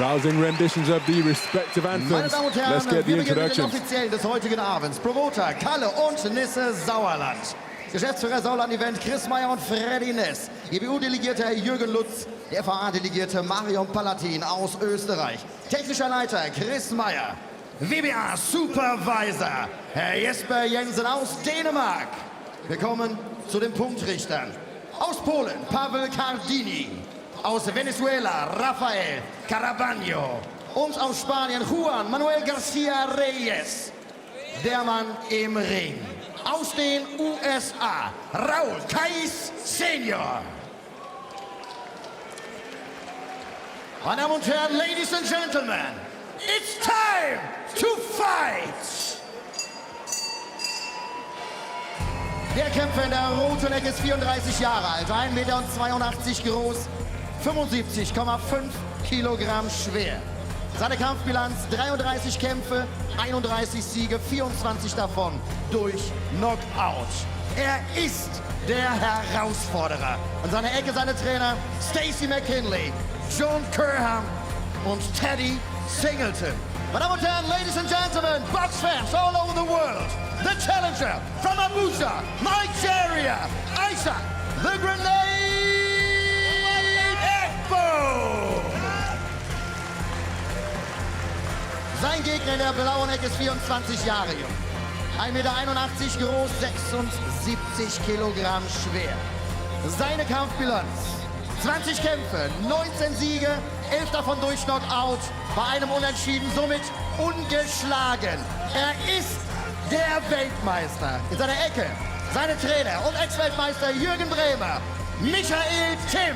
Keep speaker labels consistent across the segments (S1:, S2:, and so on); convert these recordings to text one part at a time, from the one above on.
S1: Rousing renditions of the respective
S2: Meine
S1: anthems.
S2: Damen und Herren,
S1: Let's get the
S2: wir beginnen mit den
S1: introductions.
S2: Offiziellen des heutigen Abends. Promoter Kalle und Nisse Sauerland. Geschäftsführer Sauerland-Event Chris Meyer und Freddy Ness. GBU-Delegierte Herr Jürgen Lutz. Der FAA-Delegierte Marion Palatin aus Österreich. Technischer Leiter Chris Meyer. WBA-Supervisor Herr Jesper Jensen aus Dänemark. Wir kommen zu den Punktrichtern. Aus Polen Paweł Cardini. Aus Venezuela Rafael Carabaño. Und aus Spanien Juan Manuel Garcia Reyes. Der Mann im Ring. Aus den USA Raúl Kais Senior. Meine Damen und Herren, Ladies and Gentlemen, it's time to fight! Der Kämpfer in der roten Ecke ist 34 Jahre alt, 1,82 Meter groß, 75,5 Kilogramm schwer. Seine Kampfbilanz 33 Kämpfe, 31 Siege, 24 davon durch Knockout. Er ist der Herausforderer. An seiner Ecke seine Trainer Stacey McKinley, John Curham und Teddy Singleton. Meine Damen und Herren, Ladies and Gentlemen, boxfans all over the world, the challenger from Abuja, Nigeria, Isaac, the Grenade ekpo! Sein Gegner in der blauen Ecke ist 24 Jahre jung. 1,81 Meter groß, 76 Kilogramm schwer. Seine Kampfbilanz: 20 Kämpfe, 19 Siege, 11 davon durch Knockout, bei einem Unentschieden, somit ungeschlagen. Er ist der Weltmeister. In seiner Ecke seine Trainer und Ex-Weltmeister Jürgen Bremer, Michael Tim,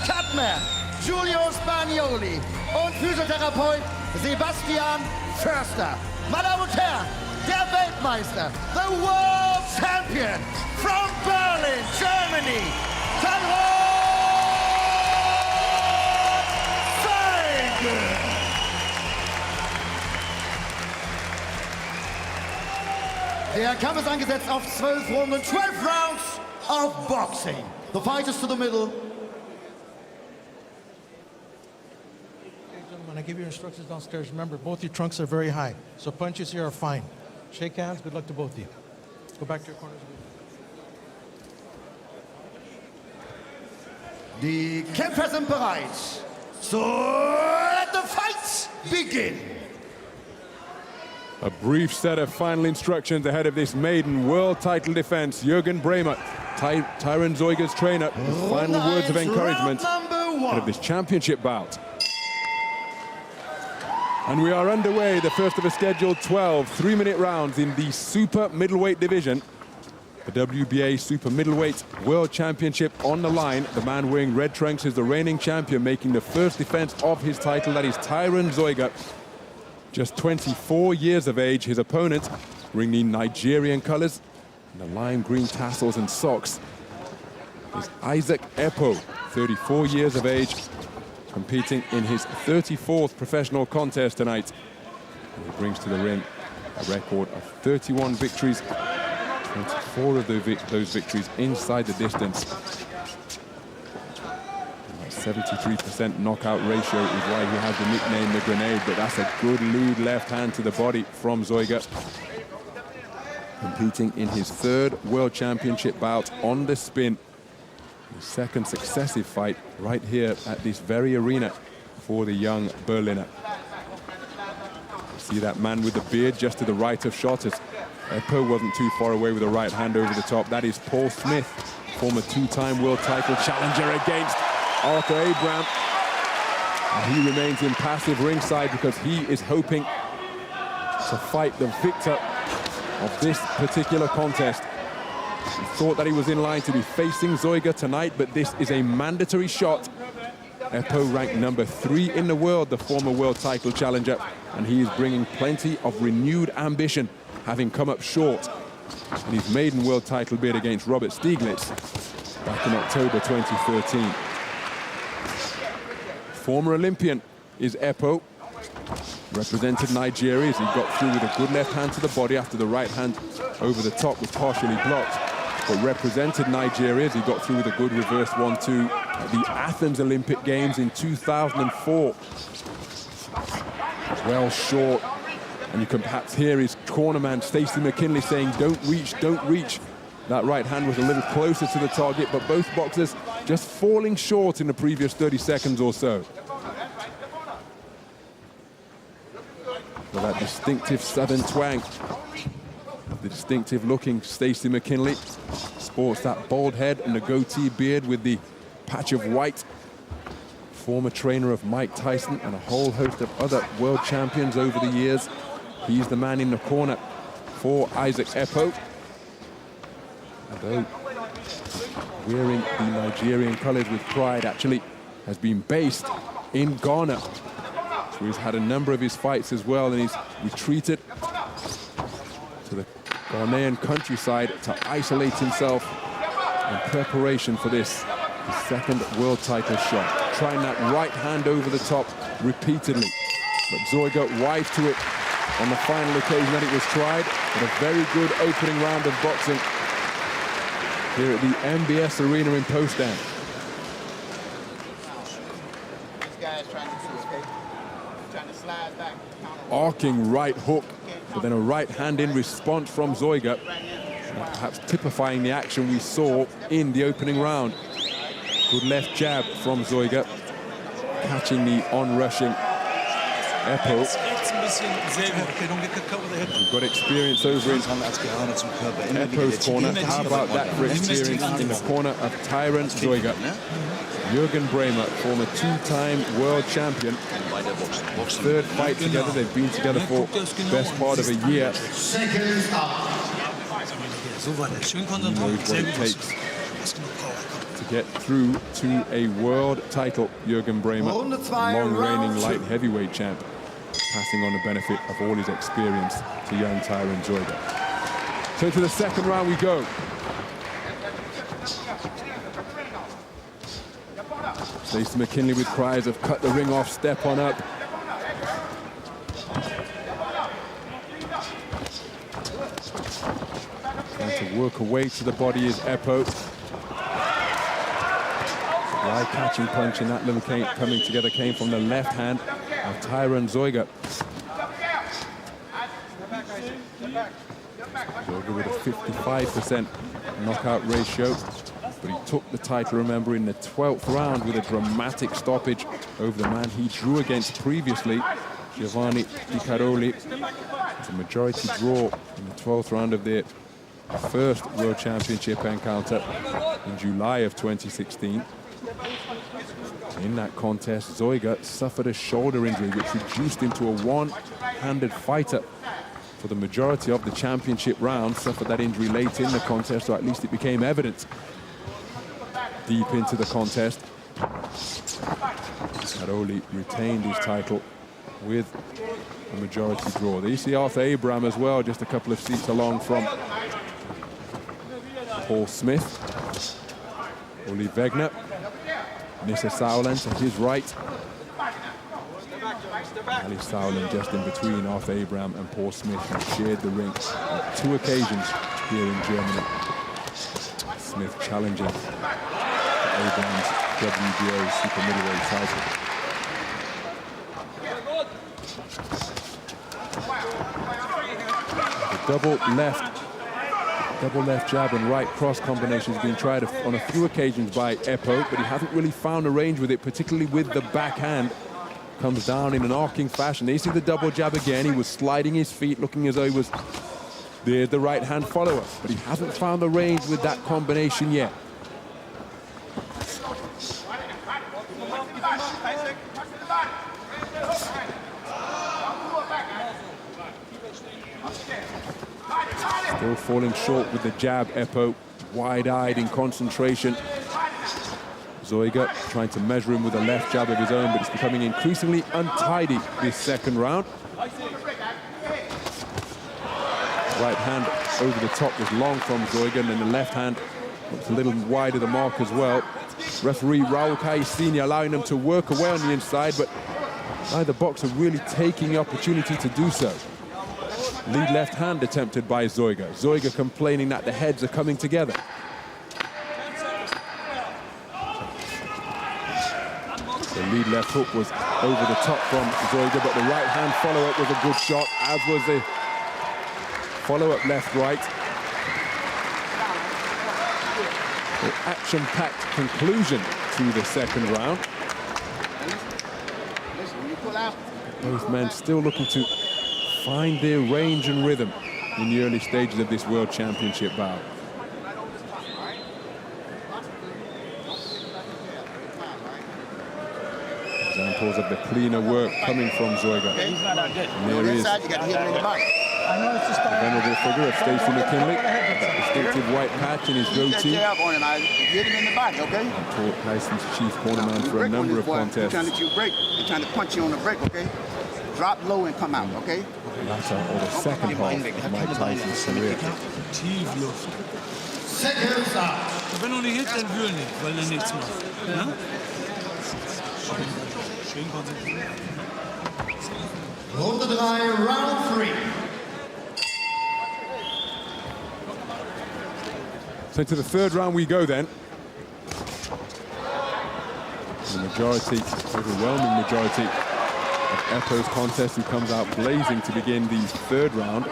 S2: Kattmer, Giulio Spagnoli und Physiotherapeut Sebastian Förster. Meine Damen und Herren, der Weltmeister, the World Champion from Berlin, Germany, tyrone. Der Kampf ist angesetzt auf 12 Runden, 12 rounds of boxing. The fight is to the middle.
S3: When I give you instructions downstairs, remember, both your trunks are very high. So punches here are fine. Shake hands. Good luck to both of you. Go back to your corners.
S2: Die Kämpfer sind bereit. So let the fight begin.
S1: A brief set of final instructions ahead of this maiden world title defense. Jürgen Bremer, Tyrone Zeuge's trainer, his final words of encouragement ahead of this championship bout. And we are underway, the first of a scheduled 12 3-minute rounds in the super middleweight division. The WBA Super Middleweight World Championship on the line. The man wearing red trunks is the reigning champion, making the first defense of his title. That is Tyrone Zeuge, just 24 years of age. His opponent, wearing the Nigerian colors, and the lime green tassels and socks, is Isaac Ekpo, 34 years of age, competing in his 34th professional contest tonight. And he brings to the ring a record of 31 victories, 24 of those victories inside the distance. 73% knockout ratio is why he has the nickname the Grenade, but that's a good lead left hand to the body from Zeuge. Competing in his third world championship bout on the spin. His second successive fight right here at this very arena for the young Berliner. See that man with the beard just to the right of Schotters. Ekpo wasn't too far away with a right hand over the top. That is Paul Smith, former two-time world title challenger against Arthur Abraham. And he remains impassive ringside because he is hoping to fight the victor of this particular contest. He thought that he was in line to be facing Zeuge tonight, but this is a mandatory shot. Ekpo ranked number 3 in the world, the former world title challenger, and he is bringing plenty of renewed ambition, having come up short in his maiden world title bid against Robert Stieglitz back in October 2013. Former Olympian is Ekpo, represented Nigeria as he got through with a good left hand to the body after the right hand over the top was partially blocked. But represented Nigeria as he got through with a good reverse 1-2 at the Athens Olympic Games in 2004. well short. And you can perhaps hear his cornerman, Stacey McKinley, saying, don't reach, don't reach. That right hand was a little closer to the target, but both boxers just falling short in the previous 30 seconds or so. With that distinctive southern twang, the distinctive looking Stacey McKinley sports that bald head and the goatee beard with the patch of white. Former trainer of Mike Tyson and a whole host of other world champions over the years. He's the man in the corner for Isaac Ekpo. Although wearing the Nigerian colors with pride, actually has been based in Ghana. So he's had a number of his fights as well, and he's retreated to the Ghanaian countryside to isolate himself in preparation for this, his second world title shot. Trying that right hand over the top repeatedly. But Zeuge wise to it on the final occasion that it was tried. But a very good opening round of boxing here at the MBS Arena in Potsdam.
S4: This guy is trying to slide back.
S1: Arcing right hook, but then a right hand in response from Zeuge. Perhaps typifying the action we saw in the opening round. Good left jab from Zeuge, catching the on-rushing Ekpo. We've got experience over in Ekpo's corner. How about that for experience in the corner of Tyrone Zeuge? Jürgen Bremer, former two-time world champion. Third fight together. They've been together for the best part of a year. He knows what it takes to get through to a world title. Jürgen Bremer, long reigning light heavyweight champ, passing on the benefit of all his experience to young Tyrone Zeuge. So to the second round we go. Stacey McKinley with cries of cut the ring off, step on up. Trying to work away to the body is Ekpo. The eye-catching punch in that little coming together came from the left hand of Tyrone Zeuge. Zeuge with a 55% knockout ratio. But he took the title, remember, in the 12th round with a dramatic stoppage over the man he drew against previously, Giovanni Di Caroli. It's a majority draw in the 12th round of their first World Championship encounter in July of 2016. In that contest, Zeuge suffered a shoulder injury which reduced him to a one-handed fighter for the majority of the championship round. Suffered that injury late in the contest, or at least it became evident deep into the contest. Caroli retained his title with a majority draw. There you see Arthur Abraham as well, just a couple of seats along from Paul Smith. Oli Wegner, Nissa Sauerland to his right. Ali Sauerland just in between Arthur Abraham and Paul Smith, who shared the ring on 2 occasions here in Germany. Smith challenging Abraham's WBO super middleweight title. The double left jab and right cross combination has been tried on a few occasions by Ekpo, but he hasn't really found a range with it, particularly with the backhand. Comes down in an arcing fashion. There you see the double jab again. He was sliding his feet, looking as though he was the right hand follower, but he hasn't found the range with that combination yet. Still falling short with the jab, Ekpo, wide-eyed in concentration. Zeuge trying to measure him with a left jab of his own, but it's becoming increasingly untidy this second round. Right hand over the top was long from Zeuge, and then the left hand looks a little wide of the mark as well. Referee Raul Kai Sr. allowing them to work away on the inside, but neither boxer really taking the opportunity to do so. Lead left hand attempted by Zeuge. Zeuge complaining that the heads are coming together. The lead left hook was over the top from Zeuge, but the right hand follow-up was a good shot, as was the follow-up left-right. An action-packed conclusion to the second round. Both men still looking to find their range and rhythm in the early stages of this World Championship bout. Examples of the cleaner work coming from Zeuge. And there is the venerable figure of Stacey McKinley, that distinctive white patch in his goatee. And taught Tyson's chief cornerman for a number of contests.
S4: Trying to break. They're trying to punch you on the break, okay? Drop low and come out, okay?
S1: Latter or the second half of Mike Tyson's career.
S5: Wenn du nicht hitzt, dann will nicht, weil er nichts macht. Ja? Schön konzentriert.
S2: Runde 3, Round 3.
S1: So to the third round we go then. The majority, overwhelming majority of Ekpo's contest who comes out blazing to begin the third round.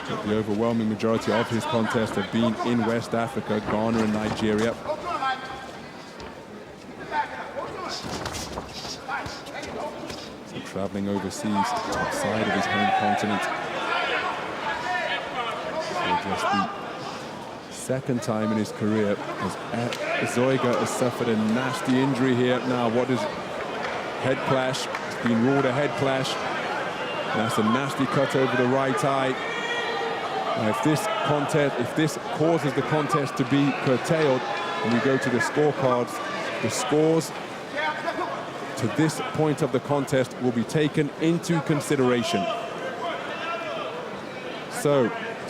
S1: But the overwhelming majority of his contests have been in West Africa, Ghana and Nigeria. So traveling overseas outside of his home continent. So just the second time in his career as Zeuge has suffered a nasty injury here. Now, what is head clash? It's been ruled a head clash. That's a nasty cut over the right eye. Now, if this causes the contest to be curtailed, and we go to the scorecards, the scores to this point of the contest will be taken into consideration. So,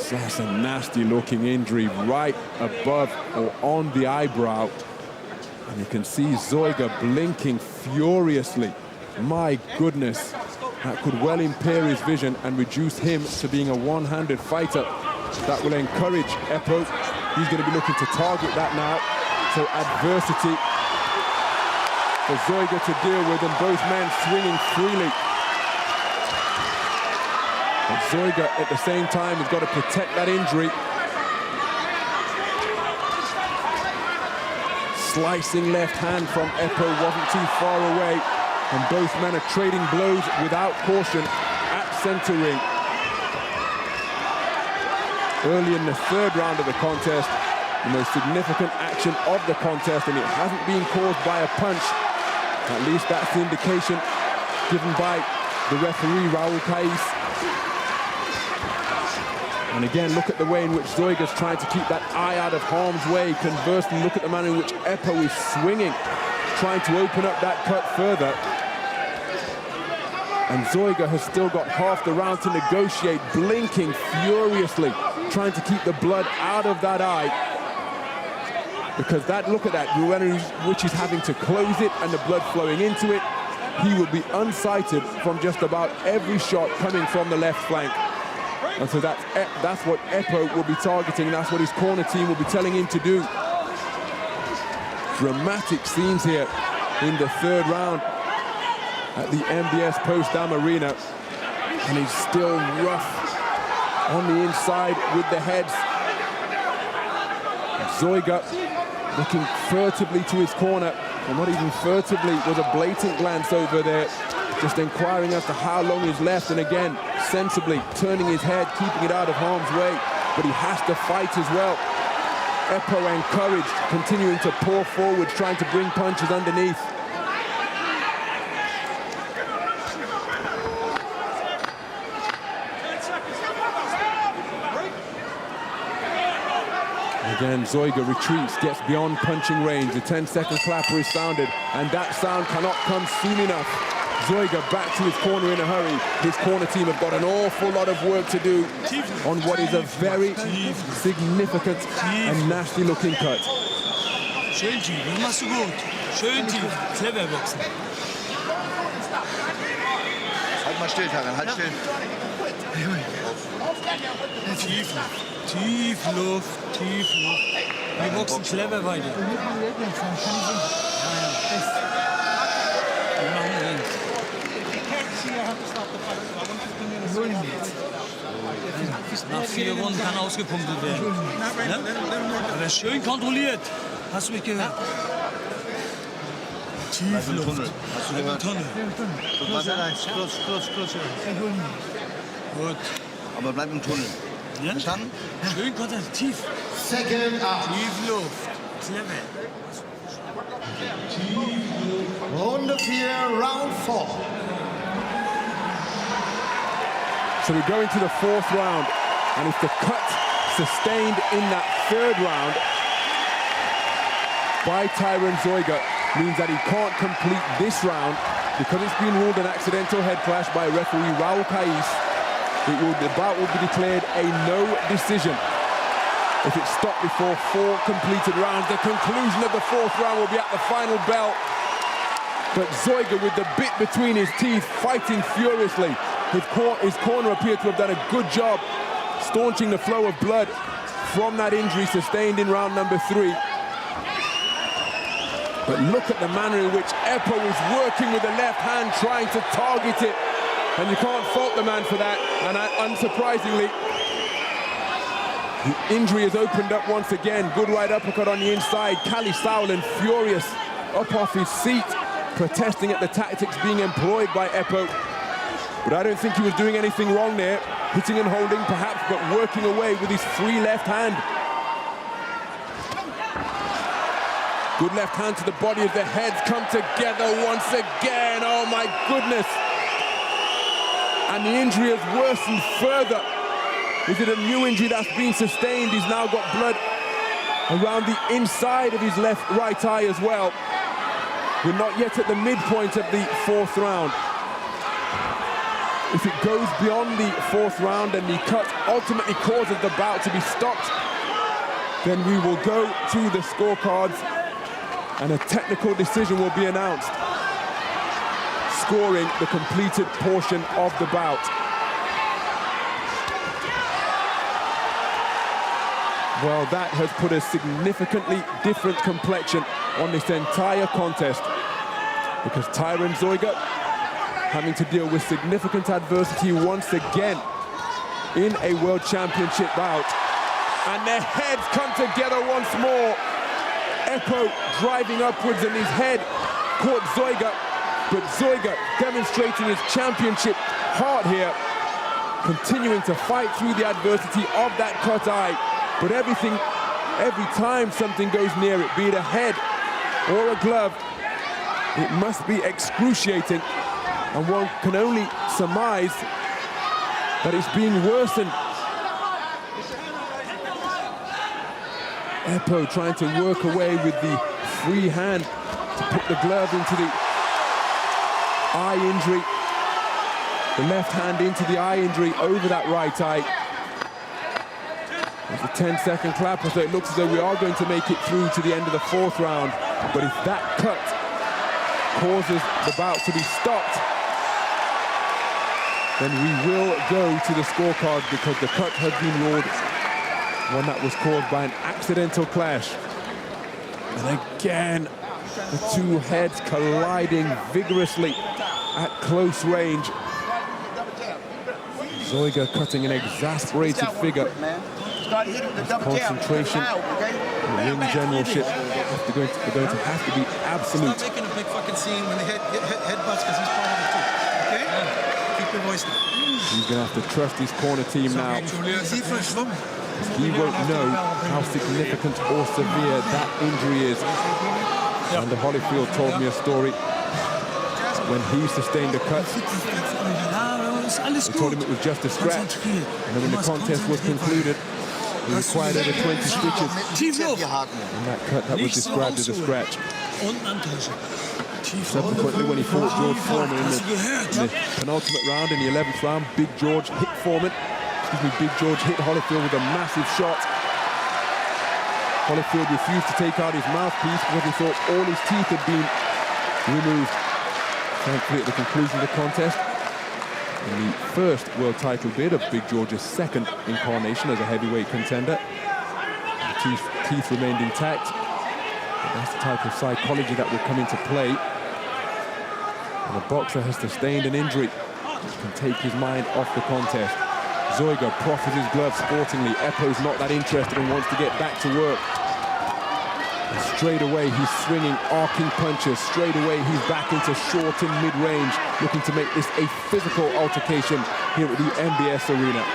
S1: that's a nasty looking injury right above or on the eyebrow. And you can see Zeuge blinking furiously. My goodness, that could well impair his vision and reduce him to being a one-handed fighter. That will encourage Ekpo. He's going to be looking to target that now. So adversity for Zeuge to deal with, and both men swinging freely. But Zeuge, at the same time, has got to protect that injury. Slicing left hand from Ekpo wasn't too far away, and both men are trading blows without caution at center ring. Early in the third round of the contest, the most significant action of the contest, and it hasn't been caused by a punch. At least that's the indication given by the referee, Raul Kais. And again, look at the way in which Zeuge's trying to keep that eye out of harm's way. Conversely, look at the manner in which Ekpo is swinging, trying to open up that cut further. And Zeuge has still got half the round to negotiate, blinking furiously, trying to keep the blood out of that eye. Because look at that, the way in which he's having to close it and the blood flowing into it. He will be unsighted from just about every shot coming from the left flank. And so that's what Ekpo will be targeting. That's what his corner team will be telling him to do. Dramatic scenes here in the third round at the MBS Potsdam Arena. And he's still rough on the inside with the heads. Zeuge looking furtively to his corner, or not even furtively, was a blatant glance over there, just inquiring as to how long is left, and again, sensibly turning his head, keeping it out of harm's way, but he has to fight as well. Ekpo encouraged, continuing to pour forward, trying to bring punches underneath. Again, Zeuge retreats, gets beyond punching range. The 10-second clapper is sounded, and that sound cannot come soon enough. Zeuge back to his corner in a hurry. His corner team have got an awful lot of work to do on what is a very significant and nasty-looking cut.
S5: Schön tief, das machst du gut. Schön tief, clever boxen.
S4: Halt mal still, Tyrone, halt still.
S5: Tief Luft, tief Luft. Wir boxen clever weiter. Wir machen Nach 4 Runden kann ausgepunktet werden. Ja? Aber schön kontrolliert. Hast du mich gehört? Tiefluft.
S4: Hast du gehört?
S5: Tunnel. Gut.
S4: Aber bleib im Tunnel.
S5: Ja?
S4: Verstanden?
S5: Schön konzentriert. Tief.
S2: Second out.
S5: Tiefluft. Clever.
S2: Runde 4, Round 4.
S1: So we go into the 4th round, and if the cut sustained in that 3rd round by Tyrone zeuge means that he can't complete this round because it's been ruled an accidental head clash by referee Raul Kais, the bout will be declared a no decision. If it's stopped before 4 completed rounds, the conclusion of the 4th round will be at the final bell. But zeuge, with the bit between his teeth, fighting furiously. His corner appeared to have done a good job staunching the flow of blood from that injury sustained in round number 3. But look at the manner in which Ekpo is working with the left hand, trying to target it. And you can't fault the man for that. And unsurprisingly, the injury has opened up once again. Good right uppercut on the inside. Kali Sauerland furious up off his seat, protesting at the tactics being employed by Ekpo. But I don't think he was doing anything wrong there. Hitting and holding perhaps, but working away with his free left hand. Good left hand to the body as the heads come together once again. Oh my goodness. And the injury has worsened further. Is it a new injury that's been sustained? He's now got blood around the inside of his right eye as well. We're not yet at the midpoint of the 4th round. If it goes beyond the 4th round and the cut ultimately causes the bout to be stopped, then we will go to the scorecards and a technical decision will be announced, scoring the completed portion of the bout. Well, that has put a significantly different complexion on this entire contest, because Tyrone zeuge, having to deal with significant adversity once again in a World Championship bout. And their heads come together once more. Ekpo driving upwards and his head caught zeuge, but zeuge demonstrating his championship heart here, continuing to fight through the adversity of that cut eye. But every time something goes near it, be it a head or a glove, it must be excruciating. And one can only surmise that it's being worsened. Ekpo trying to work away with the free hand to put the glove into the eye injury. The left hand into the eye injury over that right eye. There's a 10-second clapper, so it looks as though we are going to make it through to the end of the 4th round. But if that cut causes the bout to be stopped, then we will go to the scorecard, because the cut has been ruled one that was caused by an accidental clash. And again, the two heads colliding vigorously at close range. Zeuge cutting an exasperated figure. His concentration, the ring generalship, they're going to have to be absolute.
S3: Stop making a big fucking scene when the head butts, because he's part of it too. Okay? Keep your voice down.
S1: He's going to have to trust his corner team now. He won't know how significant or severe that injury is. And Holyfield told me a story when he sustained a cut. They told him it was just a scratch. And then when the contest was concluded, he required over 20 stitches. And that cut that was described as a scratch. Subsequently, when he fought George Foreman in the penultimate round, in the 11th round, Big George hit Big George hit Holyfield with a massive shot. Holyfield refused to take out his mouthpiece because he thought all his teeth had been removed. Thankfully, at the conclusion of the contest, in the first world title bid of Big George's second incarnation as a heavyweight contender, the teeth remained intact. But that's the type of psychology that will come into play. And the boxer has sustained an injury. can take his mind off the contest. Zeuge proffers his glove sportingly. Ekpo's not that interested and wants to get back to work. And straight away, he's swinging arcing punches. Straight away, he's back into short and mid-range, looking to make this a physical altercation here at the MBS Arena.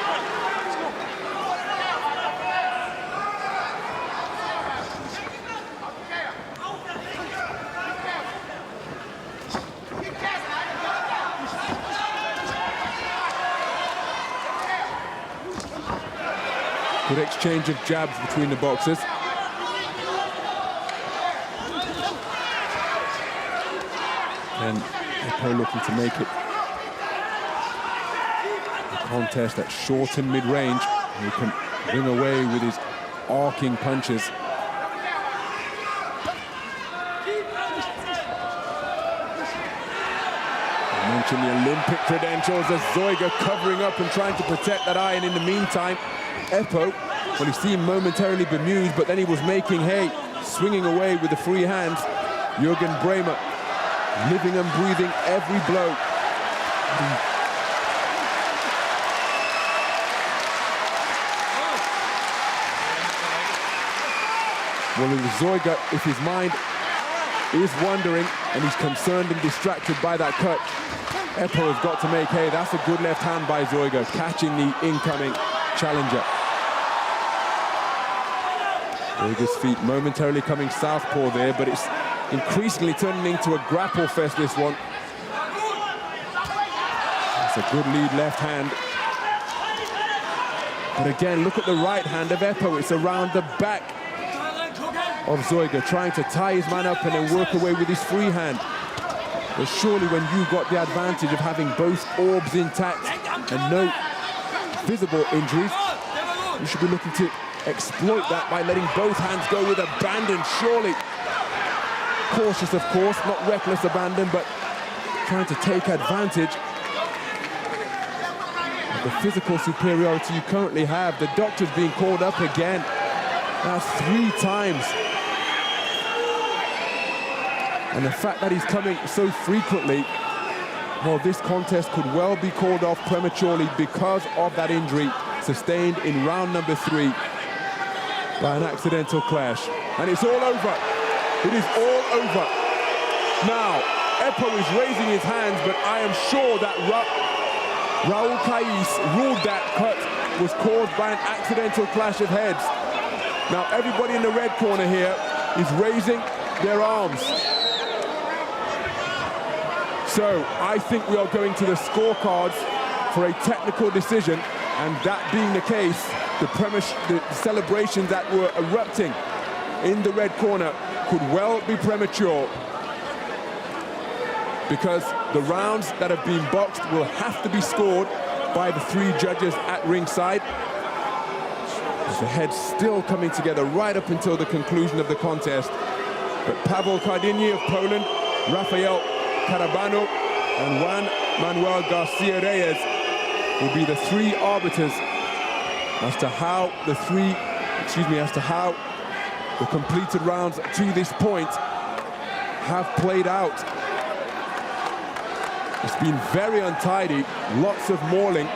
S1: Good exchange of jabs between the boxers. And Ekpo looking to make it a contest at short and mid-range. He can bring away with his arcing punches. I mentioned the Olympic credentials as Zeuge covering up and trying to protect that eye, and in the meantime, Ekpo, well, he seemed momentarily bemused, but then he was making hay, swinging away with the free hands. Jürgen Bremer living and breathing every blow. Well, with Zeuge, if his mind is wandering and he's concerned and distracted by that cut, Ekpo has got to make hay. That's a good left hand by Zeuge, catching the incoming challenger. Zeuge's feet momentarily coming southpaw there, but it's increasingly turning into a grapple fest, this one. That's a good lead left hand. But again, look at the right hand of Ekpo. It's around the back of Zeuge, trying to tie his man up and then work away with his free hand. But surely when you've got the advantage of having both orbs intact and no visible injuries, you should be looking to exploit that by letting both hands go with abandon, surely. Cautious, of course, not reckless abandon, but trying to take advantage of the physical superiority you currently have. The doctor's being called up again. That's 3 times. And the fact that he's coming so frequently, well, this contest could well be called off prematurely because of that injury sustained in round number 3 by an accidental clash. And it's all over. It is all over. Now, Ekpo is raising his hands, but I am sure that Raul Kais ruled that cut was caused by an accidental clash of heads. Now, everybody in the red corner here is raising their arms. So, I think we are going to the scorecards for a technical decision, and that being the case, the celebrations that were erupting in the red corner could well be premature, because the rounds that have been boxed will have to be scored by the 3 judges at ringside. The heads still coming together right up until the conclusion of the contest. But Paweł Kardyny of Poland, Rafael Carabano, and Juan Manuel Garcia Reyes will be the 3 arbiters as to how the completed rounds to this point have played out. It's been very untidy, lots of mauling.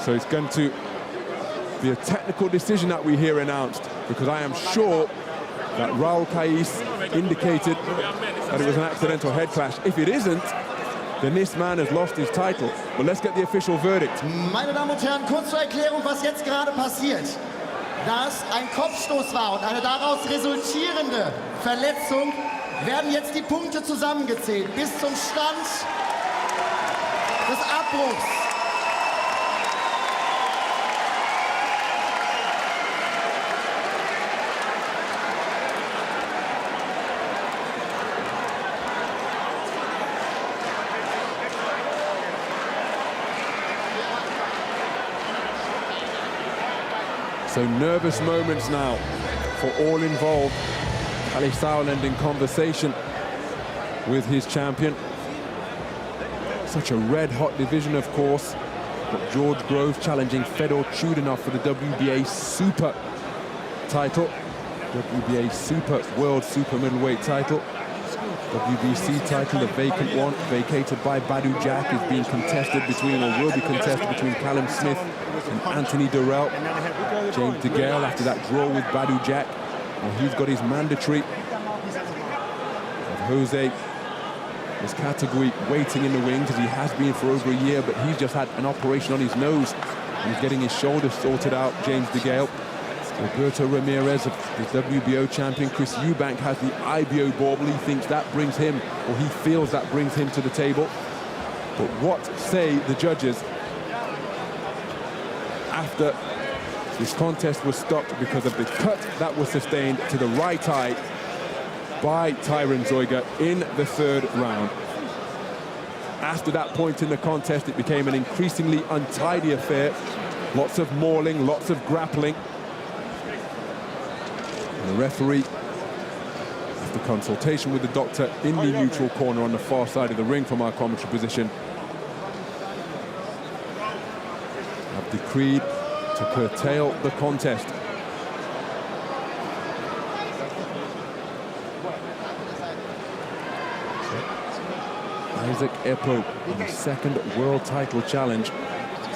S1: So it's going to be a technical decision that we hear announced, because I am sure that Raul Kais indicated that it was an accidental head clash. If it isn't, then this man has lost his title. But let's get the official verdict.
S2: Meine Damen und Herren, kurz zur Erklärung, was jetzt gerade passiert. Da es ein Kopfstoß war und eine daraus resultierende Verletzung, werden jetzt die Punkte zusammengezählt bis zum Stand des Abbruchs.
S1: So nervous moments now for all involved. Ali Sauerland in conversation with his champion. Such a red-hot division, of course. But George Grove challenging Fedor Chudinov for the WBA Super title. WBA Super World Super Middleweight title. WBC title, the vacant one, vacated by Badou Jack, is being contested between, or will be contested between Callum Smith and Anthony Durrell. James DeGale, after that draw with Badou Jack, well, he's got his mandatory of Jose Category waiting in the wings, as he has been for over a year, but he's just had an operation on his nose. He's getting his shoulder sorted out, James DeGale. Roberto Ramirez, the WBO champion. Chris Eubank has the IBO bauble. He thinks that brings him, or he feels that brings him to the table. But what say the judges after this contest was stopped because of the cut that was sustained to the right eye by Tyrone Zeuge in the third round? After that point in the contest, it became an increasingly untidy affair. Lots of mauling, lots of grappling. And the referee, after consultation with the doctor in the neutral corner on the far side of the ring from our commentary position, have decreed to curtail the contest. Isaac Ekpo in the second world title challenge.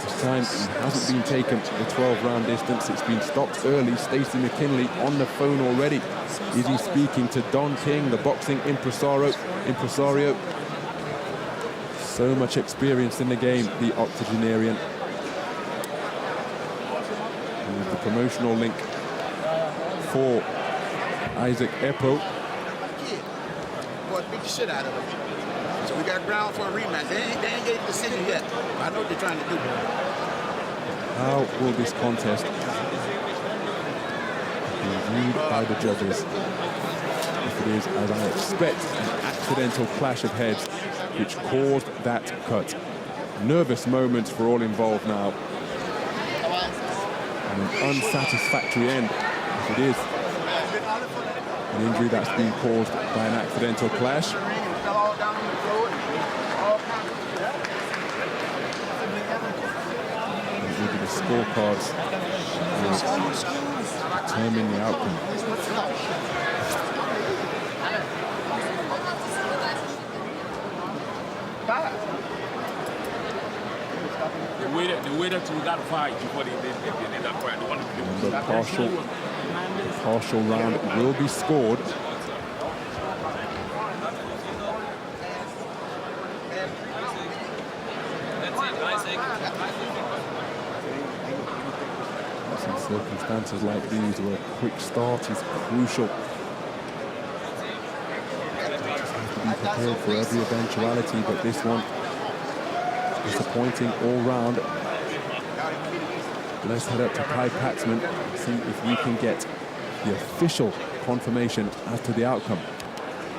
S1: This time he hasn't been taken to the 12-round distance. It's been stopped early. Stacey McKinley on the phone already. Is he speaking to Don King, the boxing impresario? So much experience in the game, the octogenarian. And the promotional link for Isaac Ekpo.
S4: Boy, beat the shit out of him. So we got ground for a rematch. They ain't gave the decision yet. I know what they're trying to do.
S1: How will this contest be viewed by the judges? If it is, as I expect, an accidental clash of heads which caused that cut. Nervous moments for all involved now. And an unsatisfactory end, if it is an injury that's been caused by an accidental clash. Maybe the scorecards will determine the outcome.
S6: The way that we got to fight before they not fight.
S1: The partial round will be scored. In circumstances like these, where a quick start is crucial. Just have to be prepared for every eventuality, but this one disappointing all round. Let's head up to Kai Patzman and see if we can get the official confirmation as to the outcome.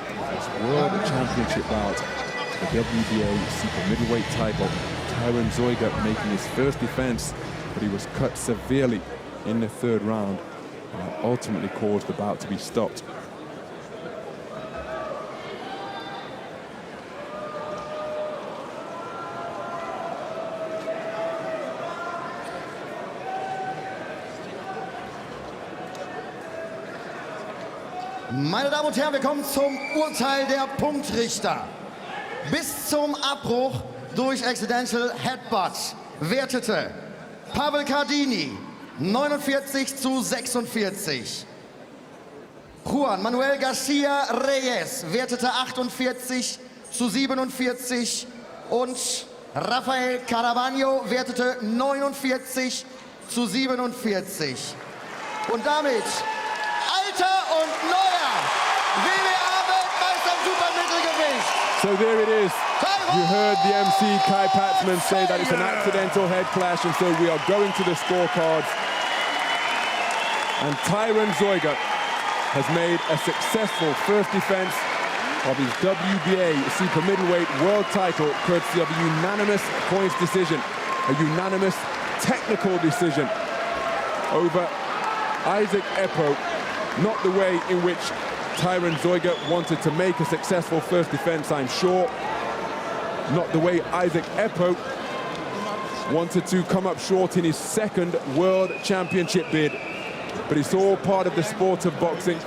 S1: This World Championship bout, the WBA super middleweight title. Tyrone Zeuge making his first defense, but he was cut severely in the third round, and that ultimately caused the bout to be stopped.
S2: Meine Damen und Herren, wir kommen zum Urteil der Punktrichter. Bis zum Abbruch durch Accidental Headbutt wertete Pavel Cardini 49:46. Juan Manuel Garcia Reyes wertete 48:47 und Rafael Caraballo wertete 49:47. Und damit alter und neuer WBA-Weltmeister im Supermittelgewicht.
S1: So there it is. You heard the MC Kai Patzman say that it's an accidental head clash, and so we are going to the scorecards. And Tyrone Zeuge has made a successful first defense of his WBA super middleweight world title, courtesy of a unanimous points decision, a unanimous technical decision over Isaac Ekpo. Not the way in which Tyrone Zeuge wanted to make a successful first defense, I'm sure. Not the way Isaac Ekpo wanted to come up short in his second world championship bid. But it's all part of the sport of boxing.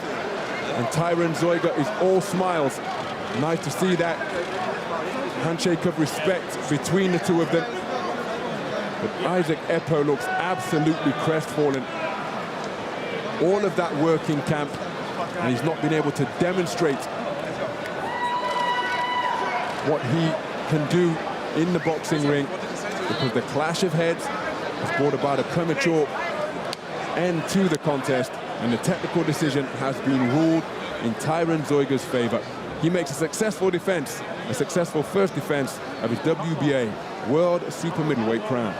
S1: And Tyrone Zeuge is all smiles Nice to see that handshake of respect between the two of them. But Isaac Ekpo looks absolutely crestfallen. All of that work in camp, and he's not been able to demonstrate what he can do in the boxing ring, because the clash of heads has brought about a premature end to the contest, and the technical decision has been ruled in Tyrone Zeuge's favor. He makes a successful defense, a successful first defense of his WBA World Super Middleweight crown.